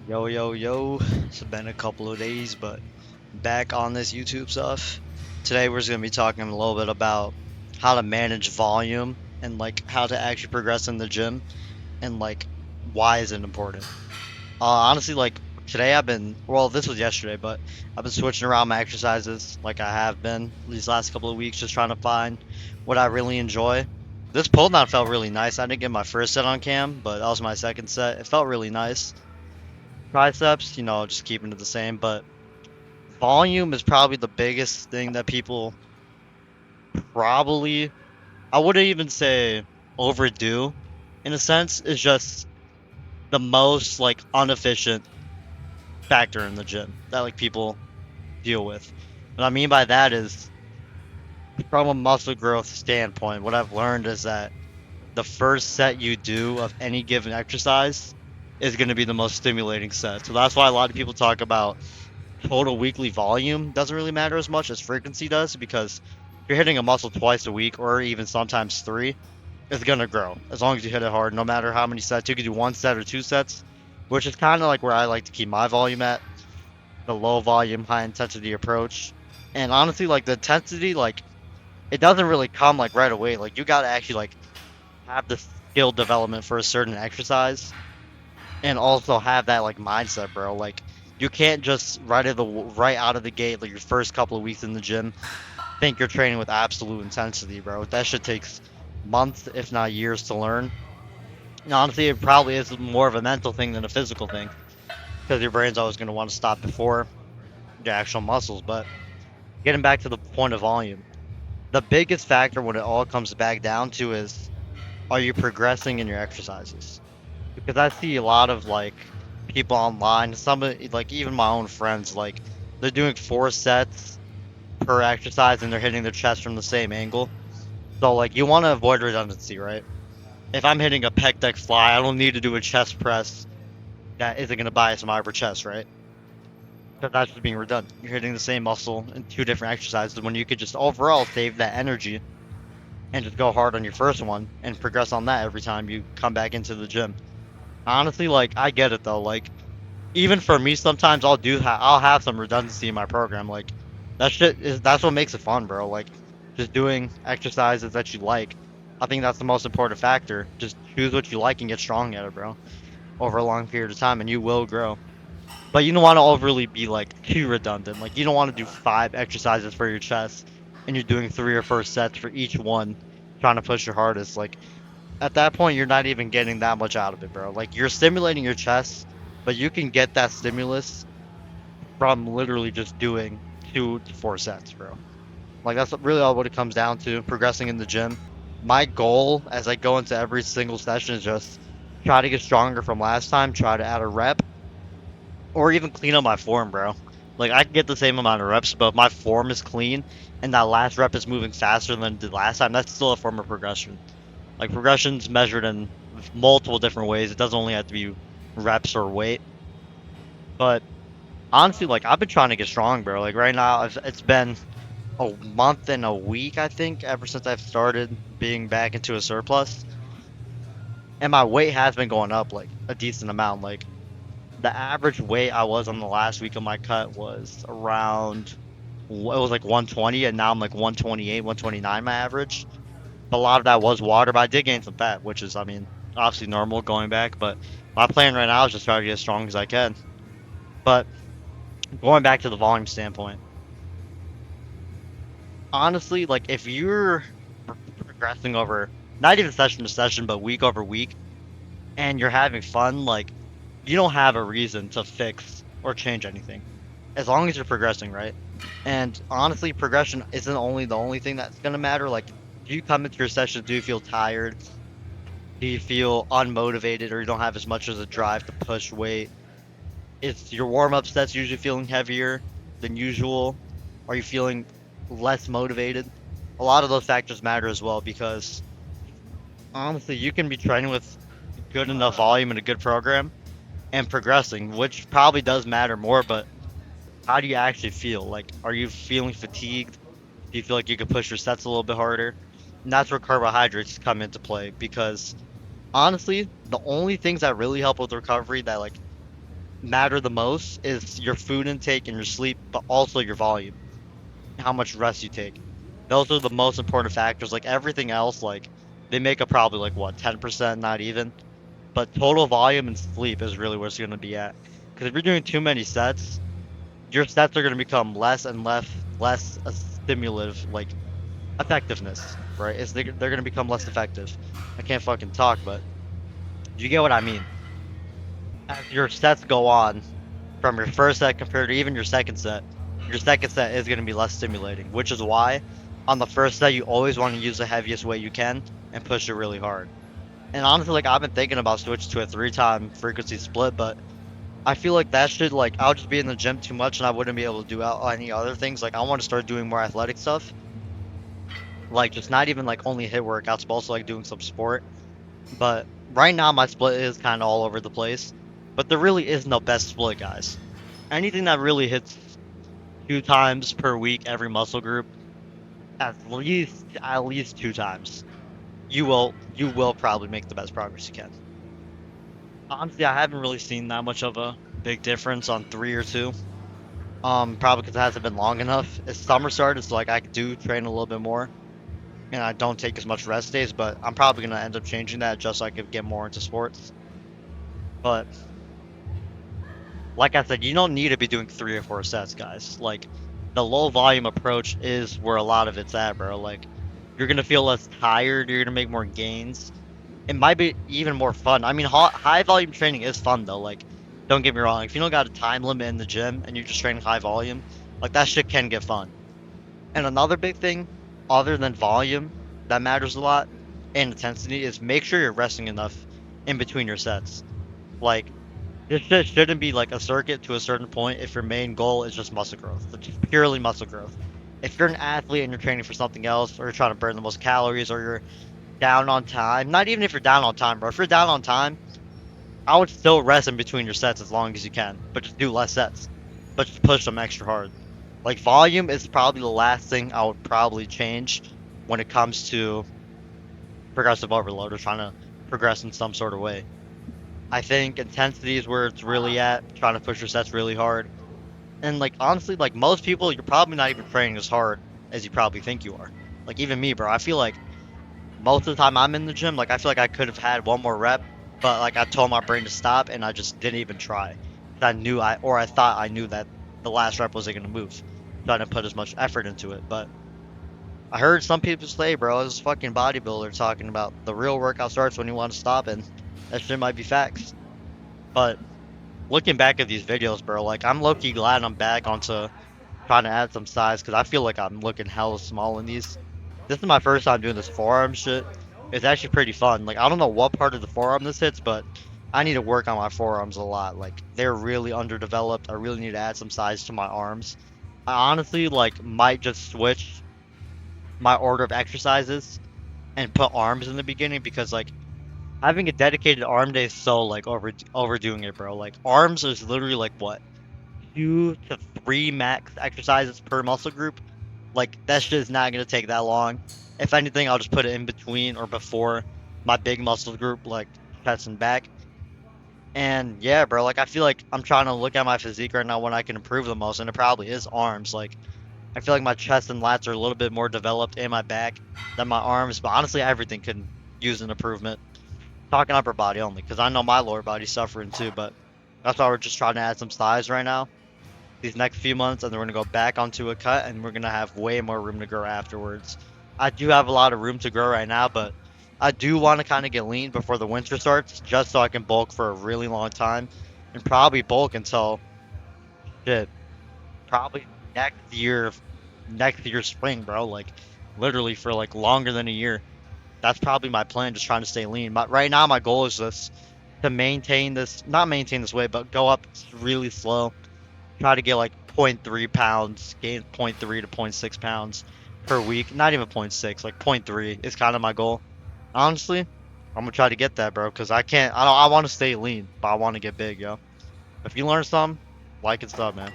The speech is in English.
Yo, yo, yo. It's been a couple of days, but back on this YouTube stuff. Today we're just going to be talking a little bit about how to manage volume and like how to actually progress in the gym and like why is it important. Honestly, like today this was yesterday, but I've been switching around my exercises like I have been these last couple of weeks, just trying to find what I really enjoy. This pull down felt really nice. I didn't get my first set on cam, but that was my second set. It felt really nice. Triceps, just keeping it the same, but volume is probably the biggest thing that people probably, I wouldn't even say overdo in a sense, is just the most like inefficient factor in the gym that like people deal with. What I mean by that is from a muscle growth standpoint, what I've learned is that the first set you do of any given exercise is going to be the most stimulating set. So that's why a lot of people talk about total weekly volume doesn't really matter as much as frequency does because if you're hitting a muscle twice a week or even sometimes three, it's gonna grow as long as you hit it hard, no matter how many sets. You can do one set or two sets, which is kind of like where I like to keep my volume at, the low volume, high intensity approach. And honestly, like the intensity, like it doesn't really come like right away. Like you gotta actually like have the skill development for a certain exercise and also have that like mindset, bro. Like you can't just right out of the gate, like your first couple of weeks in the gym, think you're training with absolute intensity, bro. That shit takes months, if not years, to learn. And honestly, it probably is more of a mental thing than a physical thing, because your brain's always going to want to stop before the actual muscles. But getting back to the point of volume, the biggest factor when it all comes back down to is, are you progressing in your exercises? Because I see a lot of like people online, like even my own friends, like they're doing 4 sets per exercise and they're hitting their chest from the same angle. So like you want to avoid redundancy, right? If I'm hitting a pec deck fly, I don't need to do a chest press that isn't going to bias my upper chest, right? Because that's just being redundant. You're hitting the same muscle in two different exercises when you could just overall save that energy and just go hard on your first one and progress on that every time you come back into the gym. Honestly, like I get it though. Like even for me, sometimes I'll have some redundancy in my program. Like that's what makes it fun, bro. Like just doing exercises that you like. I think that's the most important factor. Just choose what you like and get strong at it, bro, over a long period of time, and you will grow. But you don't want to overly be like too redundant. Like you don't want to do 5 exercises for your chest, and you're doing 3 or 4 sets for each one, trying to push your hardest. Like at that point, you're not even getting that much out of it, bro. Like you're stimulating your chest, but you can get that stimulus from literally just doing 2 to 4 sets, bro. Like that's really all what it comes down to, progressing in the gym. My goal as I go into every single session is just try to get stronger from last time, try to add a rep, or even clean up my form, bro. Like I can get the same amount of reps, but if my form is clean and that last rep is moving faster than the last time, that's still a form of progression. Like progression's measured in multiple different ways. It doesn't only have to be reps or weight. But honestly, like I've been trying to get strong, bro. Like right now, it's been a month and a week, I think, ever since I've started being back into a surplus, and my weight has been going up like a decent amount. Like the average weight I was on the last week of my cut was around, it was like 120, and now I'm like 128, 129 my average. A lot of that was water, but I did gain some fat, which is, I mean, obviously normal going back. But my plan right now is just try to get as strong as I can. But going back to the volume standpoint, honestly, like if you're progressing over not even session to session, but week over week, and you're having fun, like you don't have a reason to fix or change anything as long as you're progressing, right? And honestly, progression isn't only the only thing that's gonna matter. Like, do you come into your session, do you feel tired? Do you feel unmotivated, or you don't have as much as a drive to push weight? Is your warm up sets usually feeling heavier than usual? Are you feeling less motivated? A lot of those factors matter as well because honestly, you can be training with good enough volume and a good program and progressing, which probably does matter more, but how do you actually feel? Like, are you feeling fatigued? Do you feel like you could push your sets a little bit harder? And that's where carbohydrates come into play because honestly, the only things that really help with recovery that like matter the most is your food intake and your sleep, but also your volume, how much rest you take. Those are the most important factors. Like everything else, like they make up probably like what 10%, not even. But total volume and sleep is really where it's going to be at. Because if you're doing too many sets, your sets are going to become less and less a stimulative, like effectiveness, right? They're going to become less effective. I can't fucking talk, but you get what I mean. As your sets go on from your first set compared to even your second set is going to be less stimulating, which is why on the first set you always want to use the heaviest weight you can and push it really hard. And honestly, like I've been thinking about switching to a 3 time frequency split, but I feel like that should like I'll just be in the gym too much and I wouldn't be able to do any other things. Like I want to start doing more athletic stuff, like just not even like only hit workouts, but also like doing some sport. But right now my split is kind of all over the place. But there really is no best split, guys. Anything that really hits 2 times per week every muscle group, at least 2 times, you will probably make the best progress you can. Honestly, I haven't really seen that much of a big difference on 3 or 2. Probably because it hasn't been long enough. As summer started, so like I do train a little bit more, and I don't take as much rest days. But I'm probably gonna end up changing that just so I could get more into sports. But like I said, you don't need to be doing 3 or 4 sets, guys. Like the low volume approach is where a lot of it's at, bro. Like you're gonna feel less tired. You're gonna make more gains. It might be even more fun. I mean, high volume training is fun though. Like, don't get me wrong. If you don't got a time limit in the gym and you're just training high volume, like that shit can get fun. And another big thing, other than volume, that matters a lot, and intensity, is make sure you're resting enough in between your sets. Like, this shit shouldn't be like a circuit to a certain point if your main goal is just muscle growth, like just purely muscle growth. If you're an athlete and you're training for something else, or you're trying to burn the most calories, or you're down on time. Not even if you're down on time, bro. If you're down on time, I would still rest in between your sets as long as you can, but just do less sets. But just push them extra hard. Like volume is probably the last thing I would probably change when it comes to progressive overload or trying to progress in some sort of way. I think intensity is where it's really at, trying to push your sets really hard. And like honestly, like most people, you're probably not even training as hard as you probably think you are. Like even me, bro. I feel like most of the time I'm in the gym, like I feel like I could have had one more rep, but like I told my brain to stop and I just didn't even try. 'Cause I thought I knew that the last rep wasn't gonna move. So I didn't put as much effort into it. But I heard some people say, bro, this fucking bodybuilder talking about the real workout starts when you want to stop, and that shit might be facts. But looking back at these videos, bro, like I'm low key glad I'm back onto trying to add some size because I feel like I'm looking hella small in these. This is my first time doing this forearm shit. It's actually pretty fun. Like I don't know what part of the forearm this hits, but I need to work on my forearms a lot. Like they're really underdeveloped. I really need to add some size to my arms. I honestly like might just switch my order of exercises and put arms in the beginning because like having a dedicated arm day is so like overdoing it, bro. Like arms is literally like what 2 to 3 max exercises per muscle group. Like that shit is not gonna take that long. If anything, I'll just put it in between or before my big muscle group, like chest and back. And yeah, bro, like I feel like I'm trying to look at my physique right now when I can improve the most, and it probably is arms. Like I feel like my chest and lats are a little bit more developed in my back than my arms, but honestly, everything can use an improvement. Talking upper body only, because I know my lower body's suffering too, but that's why we're just trying to add some size right now these next few months, and then we're gonna go back onto a cut, and we're gonna have way more room to grow afterwards. I do have a lot of room to grow right now, but I do want to kind of get lean before the winter starts, just so I can bulk for a really long time, and probably bulk until shit, probably next year spring, bro. Like literally for like longer than a year. That's probably my plan, just trying to stay lean. But right now, my goal is just to maintain this, not maintain this weight, but go up really slow. Try to get like zero point 0.3 pounds, gain zero point 0.3 to zero point 0.6 pounds per week. Not even zero point 0.6, like zero point 0.3 is kind of my goal. Honestly, I'm gonna try to get that, bro, because I can't. I don't. I want to stay lean, but I want to get big, yo. If you learn something, like and sub, man.